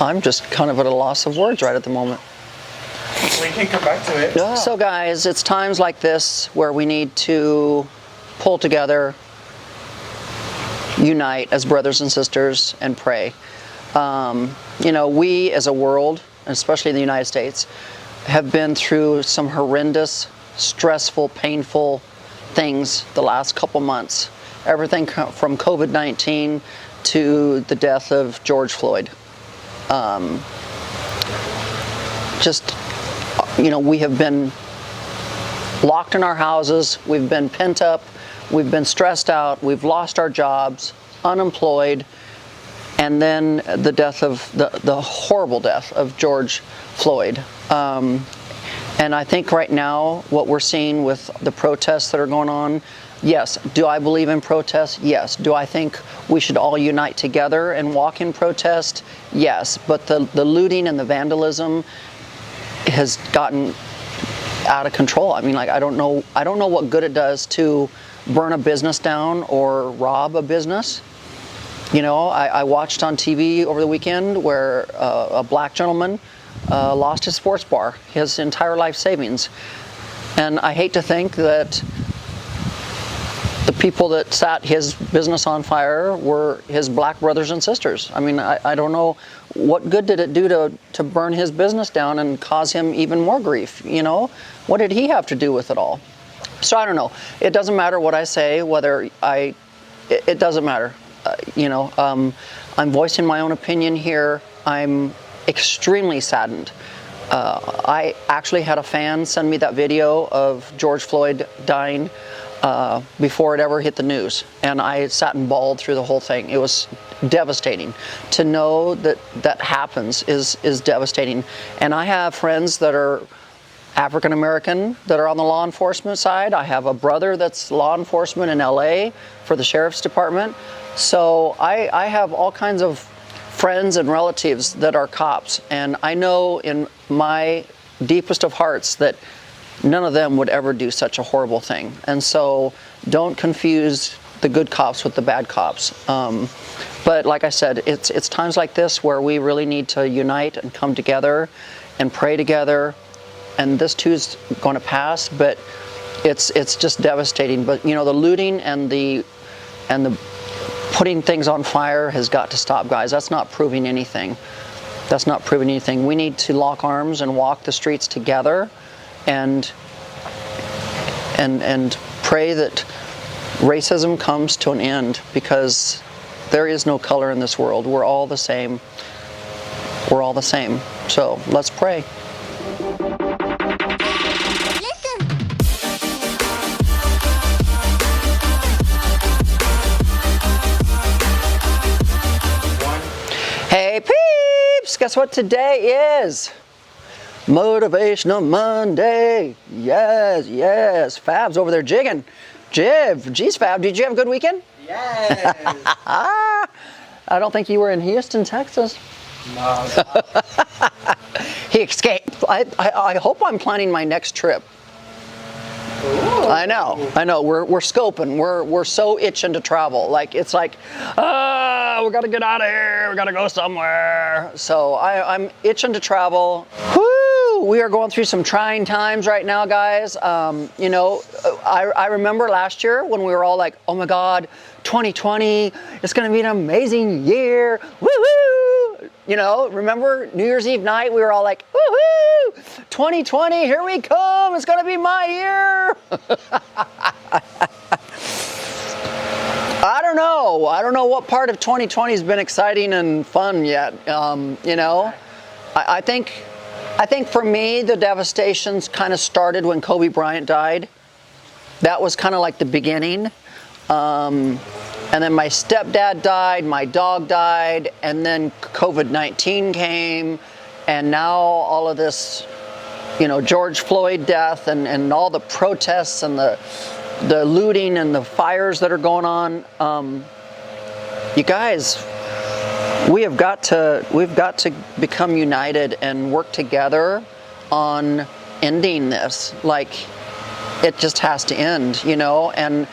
I'm just kind of at a loss of words right at the moment. We can come back to it. Yeah. So guys, it's times like this where we need to pull together, unite as brothers and sisters, and pray. We as a world, especially in the United States, have been through some horrendous, stressful, painful things the last couple months. Everything from COVID-19 to the death of George Floyd. We have been locked in our houses, we've been pent up, we've been stressed out, we've lost our jobs, unemployed, and then the death of the horrible death of George Floyd. And I think right now what we're seeing with the protests that are going on, yes. Do I believe in protests? Yes. Do I think we should all unite together and walk in protest? Yes. But the looting and the vandalism has gotten out of control. I mean, like, I don't know what good it does to burn a business down or rob a business. I watched on TV over the weekend where a black gentleman lost his sports bar, his entire life savings. And I hate to think that the people that set his business on fire were his black brothers and sisters. I mean, I don't know what good did it do to burn his business down and cause him even more grief. What did he have to do with it all? So I don't know. It doesn't matter what I say, it doesn't matter. I'm voicing my own opinion here. I'm extremely saddened. I actually had a fan send me that video of George Floyd dying before it ever hit the news, and I sat and bawled through the whole thing. It was devastating. To know that happens is devastating. And I have friends that are African American that are on the law enforcement side. I have a brother that's law enforcement in LA for the sheriff's department. So I have all kinds of friends and relatives that are cops, and I know in my deepest of hearts that none of them would ever do such a horrible thing. And so don't confuse the good cops with the bad cops. But like I said, it's times like this where we really need to unite and come together and pray together. And this too is going to pass, but it's just devastating. But the looting and the putting things on fire has got to stop, guys. That's not proving anything. That's not proving anything. We need to lock arms and walk the streets together and pray that racism comes to an end, because there is no color in this world. We're all the same. We're all the same. So let's pray. Hey peeps, guess what today is? Motivational Monday. Yes. Fab's over there jigging. Geez, Fab, did you have a good weekend? Yes. I don't think you were in Houston, Texas. No. He escaped. I hope I'm planning my next trip. Ooh. I know. We're scoping. We're so itching to travel. Like, it's like, we gotta get out of here. We gotta go somewhere. So I'm itching to travel. Whoo! We are going through some trying times right now, guys. I remember last year when we were all like, oh my God, 2020, it's gonna be an amazing year. Woo-hoo! Remember New Year's Eve night, we were all like, woohoo! 2020, here we come. It's gonna be my year. I don't know what part of 2020 has been exciting and fun yet. I think for me, the devastations kind of started when Kobe Bryant died. That was kind of like the beginning. And then my stepdad died, my dog died, and then COVID-19 came, and now all of this, George Floyd death and all the protests and the looting and the fires that are going on. You guys, we've got to become united and work together on ending this. Like, it just has to end, and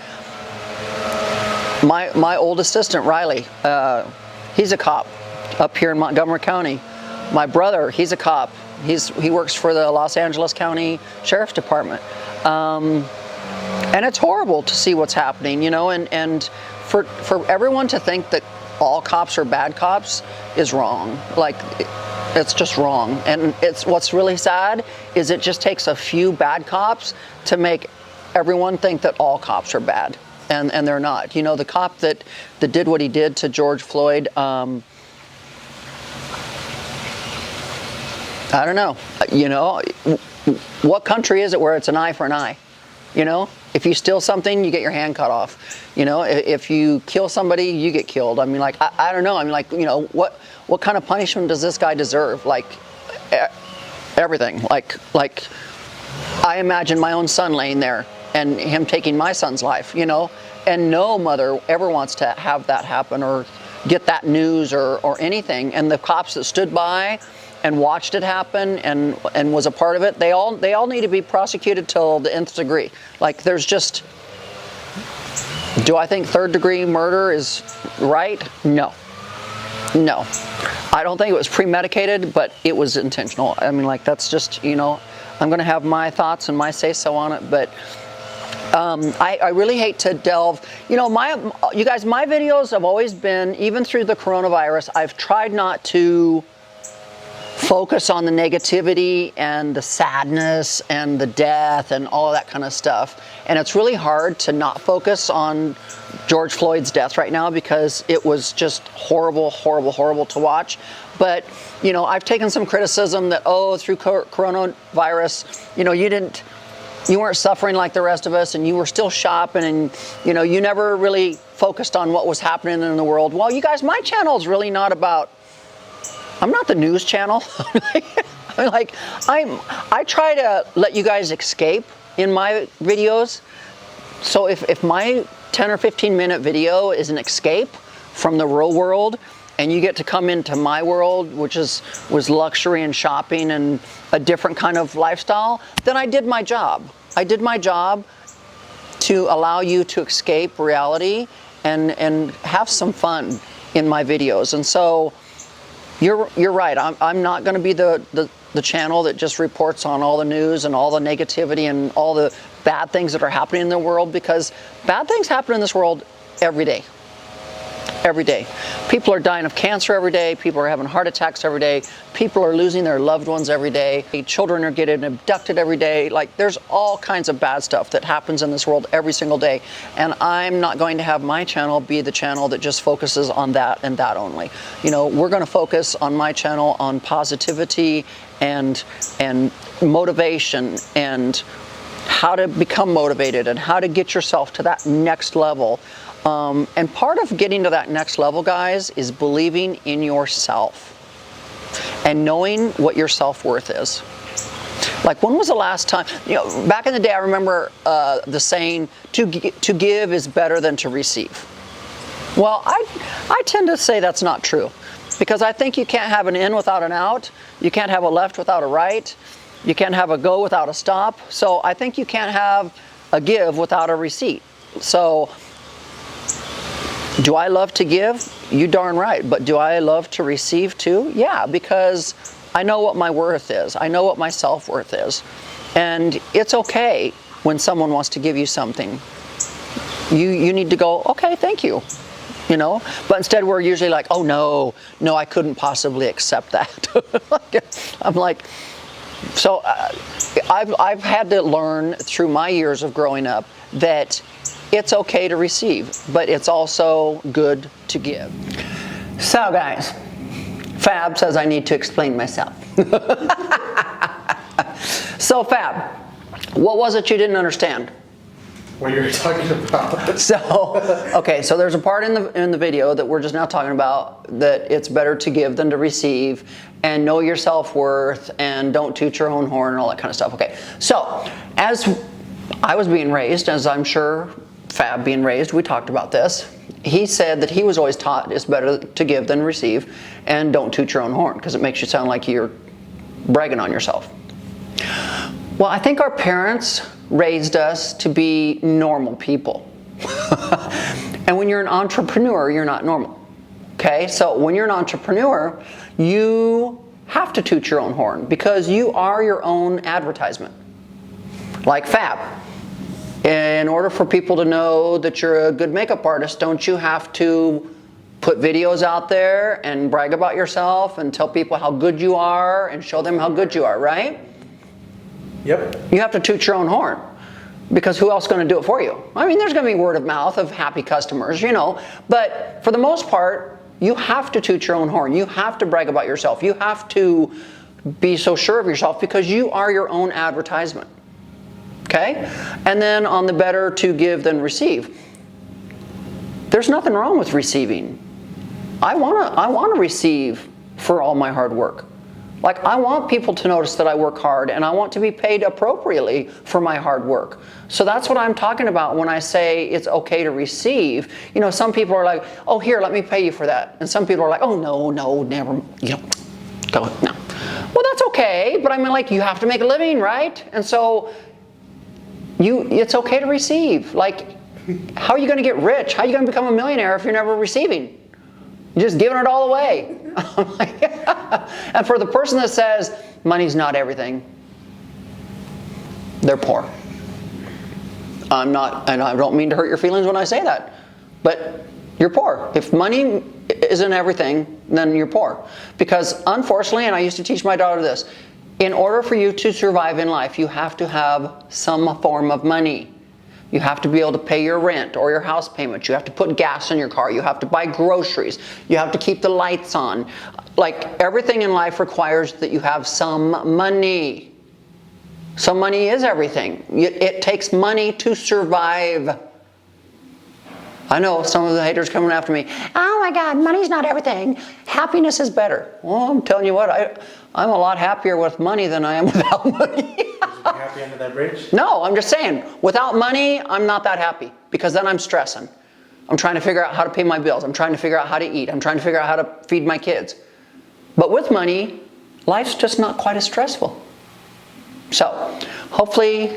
my old assistant, Riley, he's a cop up here in Montgomery County. My brother, he's a cop. He works for the Los Angeles County Sheriff's Department. And it's horrible to see what's happening, you know, and for everyone to think that all cops are bad cops is wrong. Like, it's just wrong. And what's really sad is it just takes a few bad cops to make everyone think that all cops are bad, and they're not. You know, the cop that did what he did to George Floyd, I don't know. You know, what country is it where it's an eye for an eye? You know, if you steal something, you get your hand cut off. You know, if you kill somebody, you get killed. I mean, like, I don't know. I mean, like, you know, what kind of punishment does this guy deserve? Like, everything. Like I imagine my own son laying there and him taking my son's life, you know, and no mother ever wants to have that happen or get that news or anything. And the cops that stood by and watched it happen and was a part of it, they all need to be prosecuted till the nth degree. Like, there's just, do I think third-degree murder is right? No. I don't think it was premeditated, but it was intentional. I mean, like, that's just, you know, I'm going to have my thoughts and my say-so on it, but I really hate to delve. You know, you guys, my videos have always been, even through the coronavirus, I've tried not to focus on the negativity and the sadness and the death and all of that kind of stuff. And it's really hard to not focus on George Floyd's death right now because it was just horrible, horrible, horrible to watch. But, you know, I've taken some criticism that, through coronavirus, you know, you weren't suffering like the rest of us, and you were still shopping, and, you know, you never really focused on what was happening in the world. Well, you guys, my channel is really not about, I'm not the news channel. I try to let you guys escape in my videos. So if my 10 or 15 minute video is an escape from the real world, and you get to come into my world, which was luxury and shopping and a different kind of lifestyle, then I did my job. I did my job to allow you to escape reality and have some fun in my videos. And so you're right. I'm not going to be the channel that just reports on all the news and all the negativity and all the bad things that are happening in the world, because bad things happen in this world every day. Every day. People are dying of cancer every day. People are having heart attacks every day. People are losing their loved ones every day. Children are getting abducted every day. Like, there's all kinds of bad stuff that happens in this world every single day. And I'm not going to have my channel be the channel that just focuses on that and that only. You know, we're going to focus on my channel on positivity and motivation and how to become motivated and how to get yourself to that next level. And part of getting to that next level, guys, is believing in yourself and knowing what your self-worth is. Like, when was the last time, you know, back in the day, I remember the saying, to give is better than to receive. Well, I tend to say that's not true, because I think you can't have an in without an out. You can't have a left without a right. You can't have a go without a stop. So I think you can't have a give without a receipt. So, do I love to give? You darn right. But do I love to receive too? Yeah, because I know what my worth is. I know what my self-worth is. And it's okay when someone wants to give you something. You need to go, okay, thank you. You know? But instead we're usually like, oh no, I couldn't possibly accept that. I'm like, so I've had to learn through my years of growing up that it's okay to receive, but it's also good to give. So guys, Fab says I need to explain myself. So Fab, what was it you didn't understand? What you were talking about. So there's a part in the video that we're just now talking about, that it's better to give than to receive, and know your self-worth, and don't toot your own horn and all that kind of stuff. Okay, so as I was being raised, as I'm sure Fab being raised, we talked about this. He said that he was always taught it's better to give than receive, and don't toot your own horn, because it makes you sound like you're bragging on yourself. Well, I think our parents raised us to be normal people. And when you're an entrepreneur, you're not normal. Okay, so when you're an entrepreneur, you have have to toot your own horn because you are your own advertisement. Like Fab. In order for people to know that you're a good makeup artist, don't you have to put videos out there and brag about yourself and tell people how good you are and show them how good you are, right? Yep. You have to toot your own horn because who else is going to do it for you? I mean, there's going to be word of mouth of happy customers, you know, but for the most part, you have to toot your own horn. You have to brag about yourself. You have to be so sure of yourself because you are your own advertisement. Okay? And then on the better to give than receive. There's nothing wrong with receiving. I want to receive for all my hard work. Like, I want people to notice that I work hard and I want to be paid appropriately for my hard work. So that's what I'm talking about when I say it's okay to receive. You know, some people are like, oh, here, let me pay you for that. And some people are like, oh, no, never, you know, go, no. Well, that's okay, but I mean, like, you have to make a living, right? And so it's okay to receive. Like, how are you going to get rich? How are you going to become a millionaire if you're never receiving? You're just giving it all away. And for the person that says money's not everything, they're poor. I'm not, and I don't mean to hurt your feelings when I say that, but you're poor. If money isn't everything, then you're poor. Because unfortunately, and I used to teach my daughter this, in order for you to survive in life, you have to have some form of money. You have to be able to pay your rent or your house payment. You have to put gas in your car. You have to buy groceries. You have to keep the lights on. Like, everything in life requires that you have some money. So money is everything. It takes money to survive. I know some of the haters coming after me. Oh my God, money's not everything. Happiness is better. Well, I'm telling you what, I'm a lot happier with money than I am without money. Happy under that bridge? No, I'm just saying, without money, I'm not that happy because then I'm stressing. I'm trying to figure out how to pay my bills. I'm trying to figure out how to eat. I'm trying to figure out how to feed my kids. But with money, life's just not quite as stressful. So, hopefully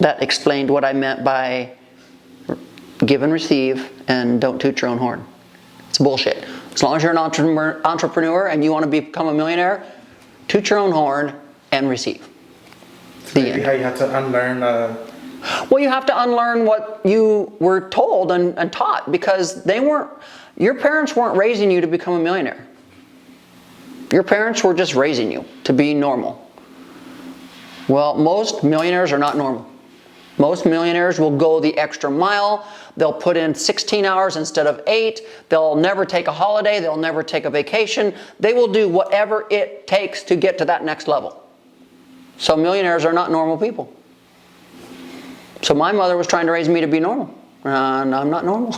that explained what I meant by give and receive and don't toot your own horn. It's bullshit. As long as you're an entrepreneur and you want to become a millionaire, toot your own horn and receive. Maybe how you have to unlearn. Well, you have to unlearn what you were told and taught because your parents weren't raising you to become a millionaire. Your parents were just raising you to be normal. Well, most millionaires are not normal. Most millionaires will go the extra mile. They'll put in 16 hours instead of 8. They'll never take a holiday. They'll never take a vacation. They will do whatever it takes to get to that next level. So millionaires are not normal people. So my mother was trying to raise me to be normal, and I'm not normal.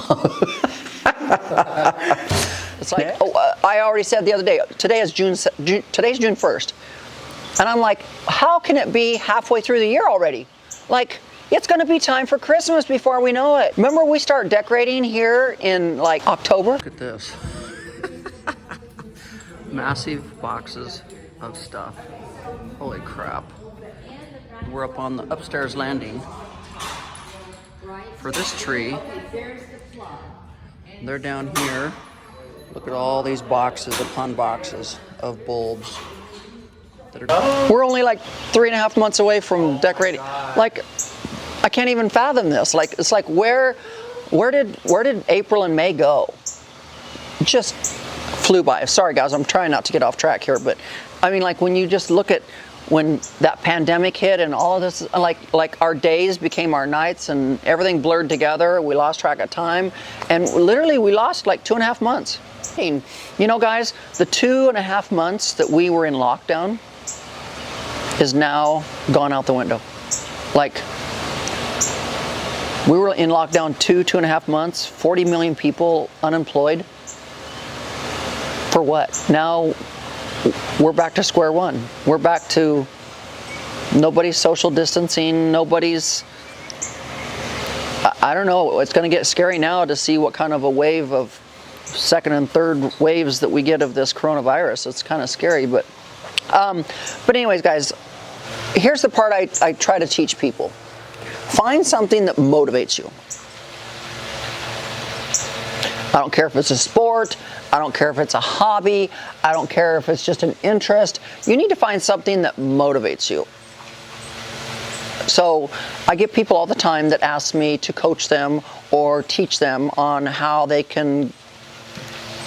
It's like, I already said the other day, today's June 1st. And I'm like, how can it be halfway through the year already? Like, it's going to be time for Christmas before we know it. Remember we start decorating here in like October? Look at this. Massive boxes of stuff. Holy crap. We're up on the upstairs landing for this tree. They're down here. Look at all these boxes upon boxes of bulbs. We're only like 3.5 months away from decorating. Like, I can't even fathom this. Like, it's like where did April and May go? Just flew by. Sorry guys, I'm trying not to get off track here, but I mean, like, when you just look at when that pandemic hit and all of this, like our days became our nights and everything blurred together. We lost track of time, and literally we lost like 2.5 months. You know, guys, the 2.5 months that we were in lockdown is now gone out the window. Like, we were in lockdown 2.5 months, 40 million people unemployed. For what? Now we're back to square one. We're back to nobody's social distancing, nobody's, I don't know, it's going to get scary now to see what kind of a wave of second and third waves that we get of this coronavirus. It's kind of scary, but anyways, guys, here's the part I try to teach people. Find something that motivates you. I don't care if it's a sport, I don't care if it's a hobby. I don't care if it's just an interest. You need to find something that motivates you. So I get people all the time that ask me to coach them or teach them on how they can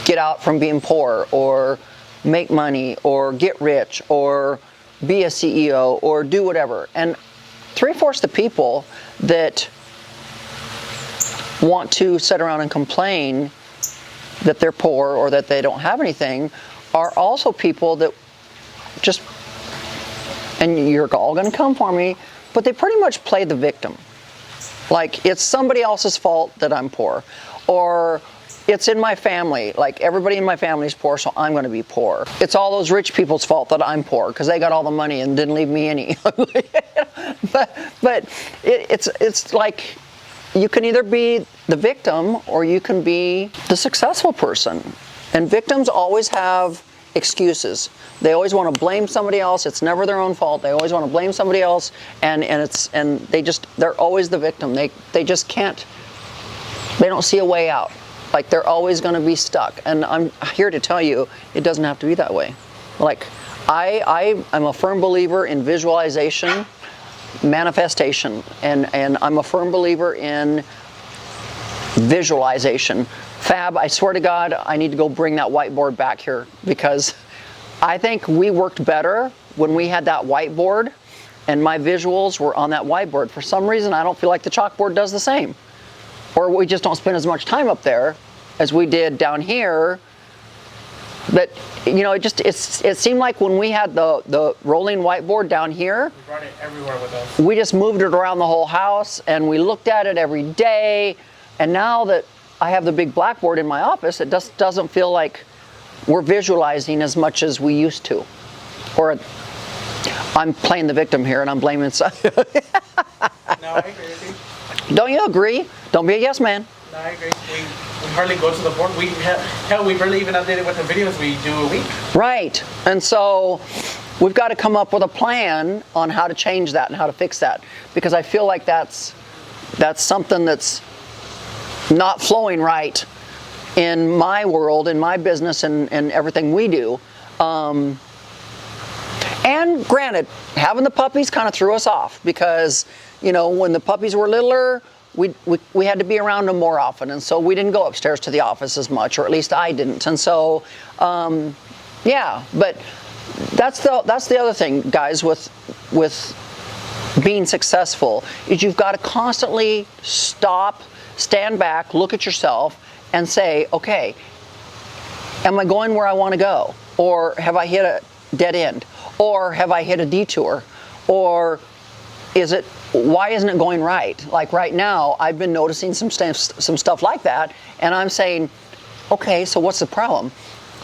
get out from being poor or make money or get rich or be a CEO or do whatever. And 3/4 the people that want to sit around and complain that they're poor or that they don't have anything are also people that just, and you're all going to come for me, but they pretty much play the victim. Like, it's somebody else's fault that I'm poor, or it's in my family, like everybody in my family is poor, so I'm going to be poor. It's all those rich people's fault that I'm poor because they got all the money and didn't leave me any. but it's like, you can either be the victim or you can be the successful person. And victims always have excuses. They always want to blame somebody else. It's never their own fault. They always want to blame somebody else, and they're always the victim. They just can't. They don't see a way out. Like, they're always going to be stuck. And I'm here to tell you, it doesn't have to be that way. Like, I'm a firm believer in visualization, manifestation, and I'm a firm believer in visualization. Fab, I swear to God, I need to go bring that whiteboard back here, because I think we worked better when we had that whiteboard and my visuals were on that whiteboard. For some reason, I don't feel like the chalkboard does the same. Or we just don't spend as much time up there as we did down here. But, you know, it seemed like when we had the rolling whiteboard down here, We brought it everywhere with us. we just moved it around the whole house and we looked at it every day. And now that I have the big blackboard in my office, it just doesn't feel like we're visualizing as much as we used to. Or I'm playing the victim here and I'm blaming somebody. No, I agree with you. Don't you agree? Don't be a yes man. No, I agree. We hardly go to the board. We barely even update it with the videos we do a week. Right. And so we've got to come up with a plan on how to change that and how to fix that. Because I feel like that's something that's not flowing right in my world, in my business, and everything we do. And granted, having the puppies kind of threw us off because, you know, when the puppies were littler, we had to be around them more often, and so we didn't go upstairs to the office as much, or at least I didn't. And so, yeah, but that's the other thing, guys, with being successful, is you've got to constantly stop, stand back, look at yourself, and say, okay, am I going where I want to go? Or have I hit a dead end? Or have I hit a detour? Or why isn't it going right? Like right now, I've been noticing some stuff like that, and I'm saying, okay, so what's the problem?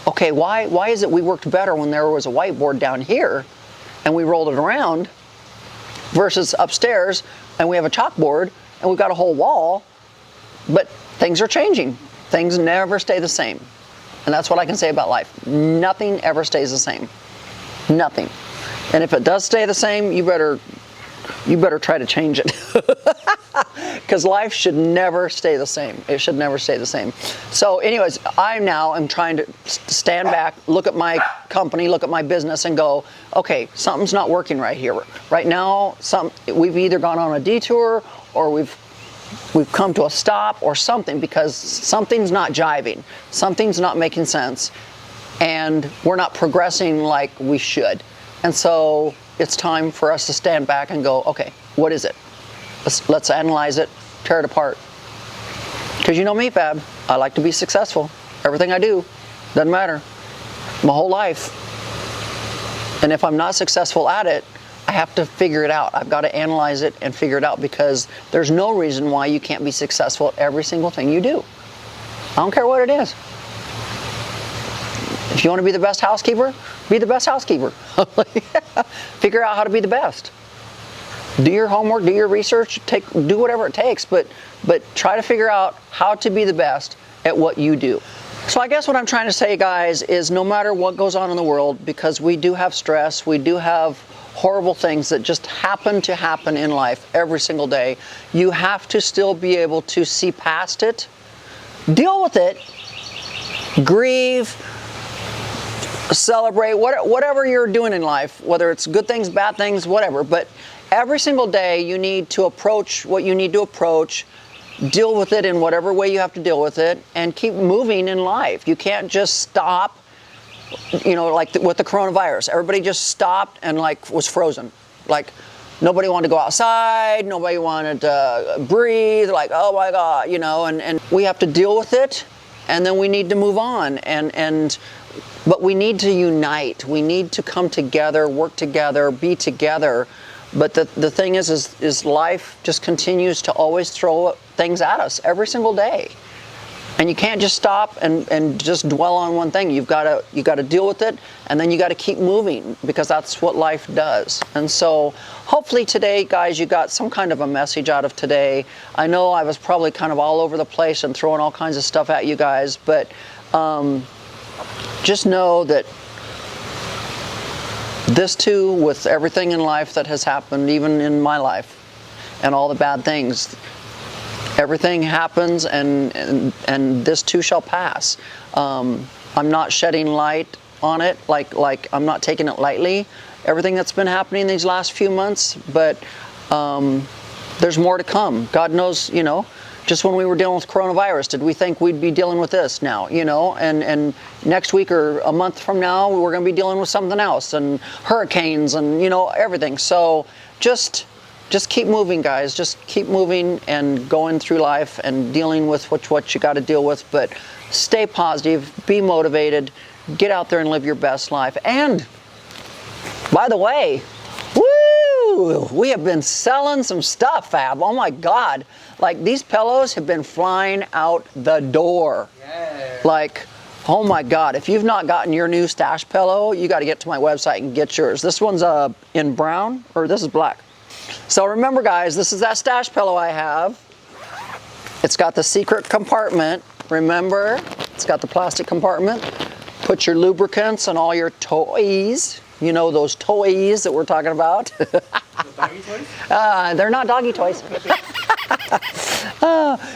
Okay, why is it we worked better when there was a whiteboard down here and we rolled it around versus upstairs and we have a chalkboard and we've got a whole wall, but things are changing. Things never stay the same. And that's what I can say about life. Nothing ever stays the same. Nothing. And if it does stay the same, you better try to change it. Because life should never stay the same. It should never stay the same. So anyways, I now am trying to stand back, look at my company, look at my business, and go, okay, something's not working right here. Right now, we've either gone on a detour or we've come to a stop or something, because something's not jiving. Something's not making sense. And we're not progressing like we should. And so it's time for us to stand back and go, okay, what is it? Let's analyze it, tear it apart. Because you know me, Fab, I like to be successful. Everything I do, doesn't matter. My whole life. And if I'm not successful at it, I have to figure it out. I've got to analyze it and figure it out, because there's no reason why you can't be successful at every single thing you do. I don't care what it is. If you want to be the best housekeeper, be the best housekeeper. Figure out how to be the best. Do your homework, do your research, do whatever it takes, but try to figure out how to be the best at what you do. So I guess what I'm trying to say, guys, is no matter what goes on in the world, because we do have stress, we do have horrible things that just happen to happen in life every single day, you have to still be able to see past it, deal with it, grieve, celebrate, whatever you're doing in life, whether it's good things, bad things, whatever. But every single day you need to approach what you need to approach, deal with it in whatever way you have to deal with it, and keep moving in life. You can't just stop, you know, like with the coronavirus. Everybody just stopped and like was frozen. Like nobody wanted to go outside, nobody wanted to breathe, like, oh my God, you know, and we have to deal with it, and then we need to move on. But we need to unite. We need to come together, work together, be together. But the thing is life just continues to always throw things at us every single day. And you can't just stop and just dwell on one thing. You got to deal with it, and then you got to keep moving, because that's what life does. And so hopefully today, guys, you got some kind of a message out of today. I know I was probably kind of all over the place and throwing all kinds of stuff at you guys, but just know that this too, with everything in life that has happened, even in my life, and all the bad things, everything happens, and this too shall pass. I'm not shedding light on it, like I'm not taking it lightly, everything that's been happening these last few months, but there's more to come. God knows, you know, just when we were dealing with coronavirus, did we think we'd be dealing with this now, you know, and next week or a month from now, we're going to be dealing with something else, and hurricanes and, you know, everything. So just keep moving, guys. Just keep moving and going through life and dealing with what you got to deal with. But stay positive, be motivated, get out there and live your best life. And by the way, woo, we have been selling some stuff, Fab. Oh my God. Like, these pillows have been flying out the door. Yeah. Like, oh my God. If you've not gotten your new stash pillow, you got to get to my website and get yours. This one's in brown, or this is black. So remember, guys, this is that stash pillow I have. It's got the secret compartment. Remember, it's got the plastic compartment. Put your lubricants and all your toys. You know, those toys that we're talking about. The doggy toys? They're not doggy toys.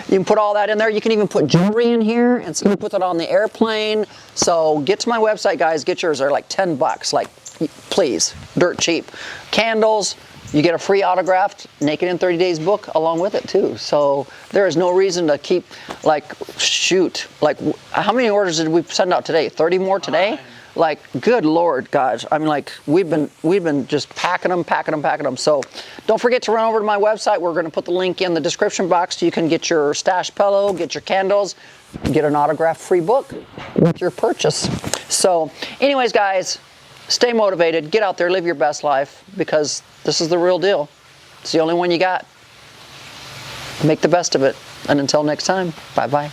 You can put all that in there. You can even put jewelry in here, and so you can put that on the airplane. So get to my website, guys. Get yours. They're like $10. Like, please, dirt cheap. Candles. You get a free autographed Naked in 30 Days book along with it too. So there is no reason to keep, like, shoot. Like, how many orders did we send out today? 30 more today? Like, good Lord, guys. I mean, like, we've been just packing them. So don't forget to run over to my website. We're going to put the link in the description box so you can get your stash pillow, get your candles, get an autographed free book with your purchase. So anyways, guys, stay motivated. Get out there, live your best life, because this is the real deal. It's the only one you got. Make the best of it. And until next time, bye-bye.